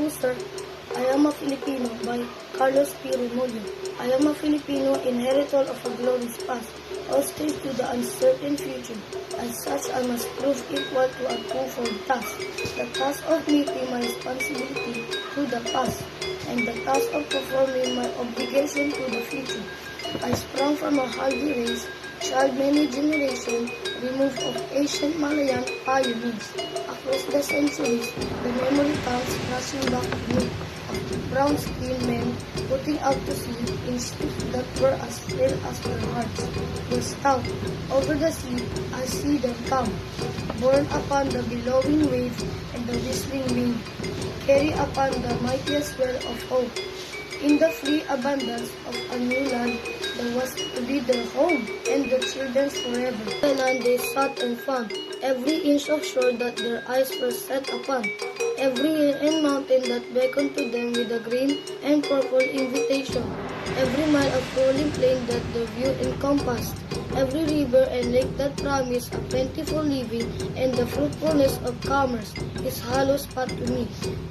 Puser, I Am a Filipino by Carlos P. Remollo. I am a Filipino, inheritor of a glorious past, hostage to the uncertain future. As such, I must prove equal to a twofold task: the task of meeting my responsibility to the past, and the task of performing my obligation to the future. I sprung from a Haldi race, child many generations, removed of ancient Malayan pioneers. Across the centuries, the memory comes rushing back to me, of brown-skinned men putting out to sea in ships that were as frail as their hearts. Were stout. Over the sea, I see them come, borne upon the billowing wave and the whistling wind, carry upon the mightiest swell of hope. In the free abundance of a new land, there was to be their home, and their children's forever. The land they sought and found, every inch of shore that their eyes were set upon, every hill and mountain that beckoned to them with a green and purple invitation, every mile of rolling plain that their view encompassed, every river and lake that promised a plentiful living and the fruitfulness of commerce, is hollow spot to me.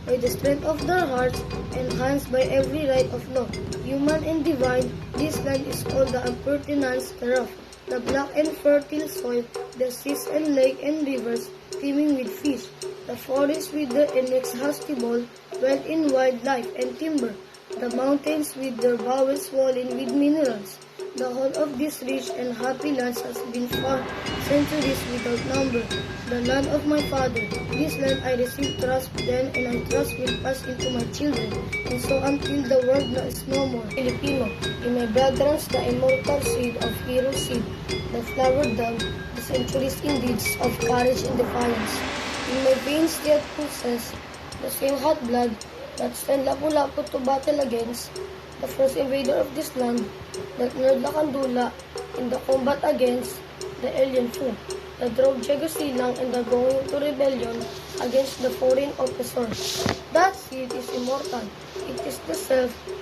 By the strength of their hearts, enhanced by every right of law, human and divine, this land is called the appurtenance thereof, the black and fertile soil, the seas and lake and rivers teeming with fish, the forest with their inexhaustible wealth in wildlife and timber, the mountains with their bowels swollen with minerals. The whole of this rich and happy land has been for centuries without number. The land of my father, this land I received trust then, and I trust will pass into my children, and so until the world is no more. Filipino, in my blood runs the immortal seed of hero seed, the flower dove, the centuries in deeds of courage and defiance. In my veins yet pulses the same hot blood that stand lapu-lapu to battle against the first invader of this land, that nerd Lakandula in the combat against the alien foe, that drove Diego Silang and the going to rebellion against the foreign oppressor. That seed is immortal. It is the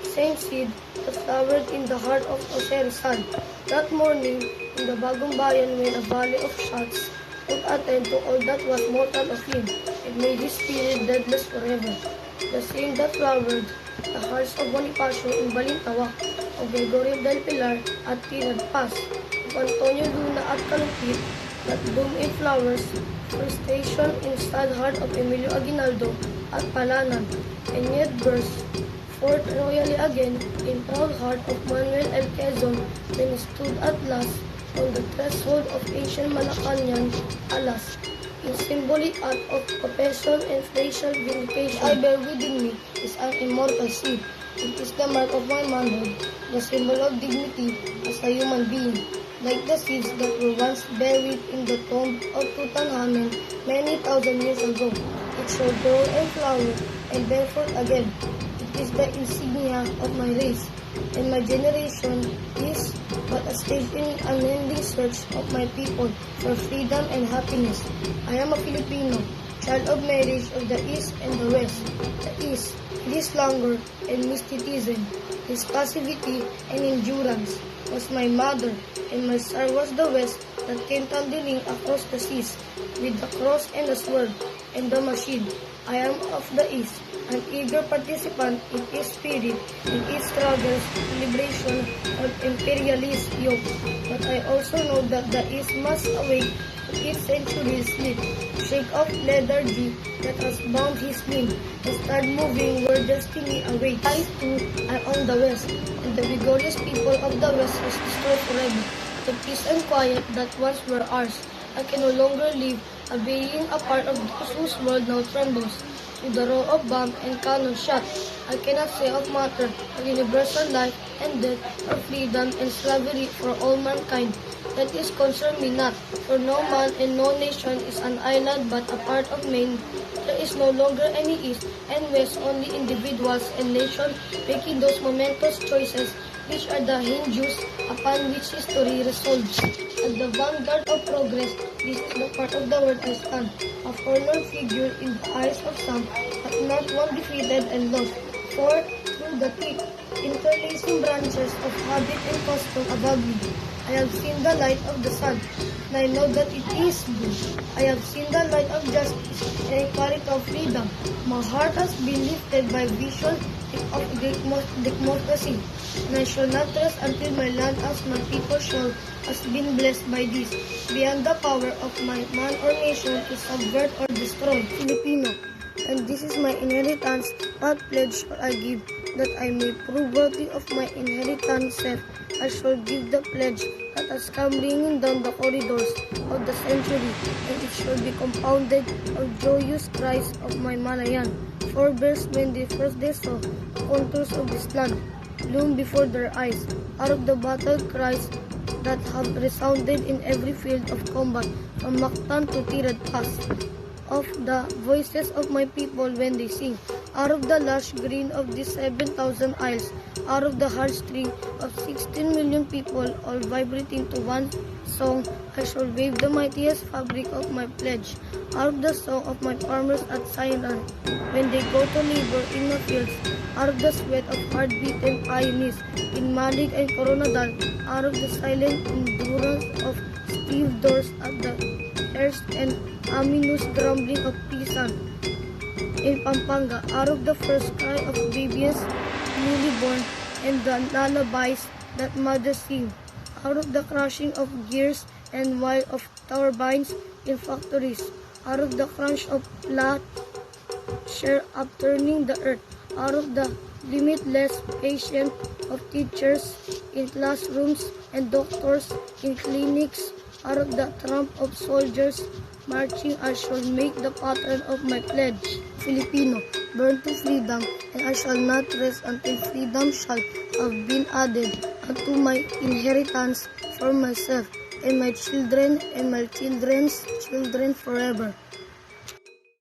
same seed that flowered in the heart of Jose Rizal that morning in the Bagong Bayan when a volley of shots put an end to all that was mortal of him and made his spirit deathless forever. The same that flowered the hearts of Bonifacio in Balintawak, of Gregorio del Pilar at Tinad Pass, of Antonio Luna at Calupit, that bloomed in flowers, frustration in sad heart of Emilio Aguinaldo at Palanan, and yet burst forth royally again in proud heart of Manuel L. Quezon when he stood at last on the threshold of ancient Malacañang, alas, in symbolic act of profession and facial vindication. I bear within me is an immortal seed. It is the mark of my manhood, the symbol of dignity as a human being. Like the seeds that were once buried in the tomb of Tutankhamen many thousand years ago, it shall grow and flower and bear forth again. It is the insignia of my race, and my generation is but a stage in unending search of my people for freedom and happiness. I am a Filipino, child of marriage of the East and the West. The East, his languor and mysticism, his passivity and endurance, was my mother, and my star was the West that came thundering across the seas, with the cross and the sword and the machine. I am of the East, an eager participant in its spirit, in its struggles, liberation of imperialist yoke. But I also know that the East must awake from its centuries sleep, shake off lethargy that has bound his limb, and start moving where destiny awaits. I too am on the West, and the vigorous people of the West has destroyed forever the peace and quiet that once were ours. I can no longer live, being a part of those whose world now trembles with the roar of bomb and cannon shot. I cannot say of matter of universal life and death, or freedom and slavery for all mankind. That is concern me not, for no man and no nation is an island but a part of main. There is no longer any East and West, only individuals and nations making those momentous choices which are the hinges upon which history resolves. At the vanguard of progress, this is the part of the world I stand, a forlorn figure in the eyes of some, but not one defeated and lost. For through the thick, interlacing branches of habit and custom above me, I have seen the light of the sun. and I know that it is good. I have seen the light of justice and equality of freedom. My heart has been lifted by vision of democracy, and I shall not rest until my land as my people shall has been blessed by this, beyond the power of my man or nation to subvert or destroy. Filipino, and this is my inheritance, what pledge shall I give, that I may prove worthy of my inheritance set? I shall give the pledge that has come ringing down the corridors of the century, and it shall be compounded of joyous cries of my Manayan, forebears when first they saw the contours of this land bloom before their eyes, out of the battle cries that have resounded in every field of combat, from Mactan to Tirad Pass, of the voices of my people when they sing, out of the lush green of these 7,000 isles, out of the heartstring of 16 million people, all vibrating to one song, I shall wave the mightiest fabric of my pledge, out of the song of my farmers at Sainan, when they go to labor in the fields, out of the sweat of hard-beaten pioneers in Malig and Coronadal, out of the silent endurance of steel doors at the Hearst and ominous grumbling of Pisan in Pampanga, out of the first cry of babies newly born and the lullabies that mothers sing, out of the crashing of gears and while of turbines in factories, out of the crunch of plow share upturning the earth, out of the limitless patience of teachers in classrooms and doctors in clinics, out of the tramp of soldiers marching, I shall make the pattern of my pledge. Filipino, burn to freedom, and I shall not rest until freedom shall have been added unto my inheritance for myself and my children and my children's children forever.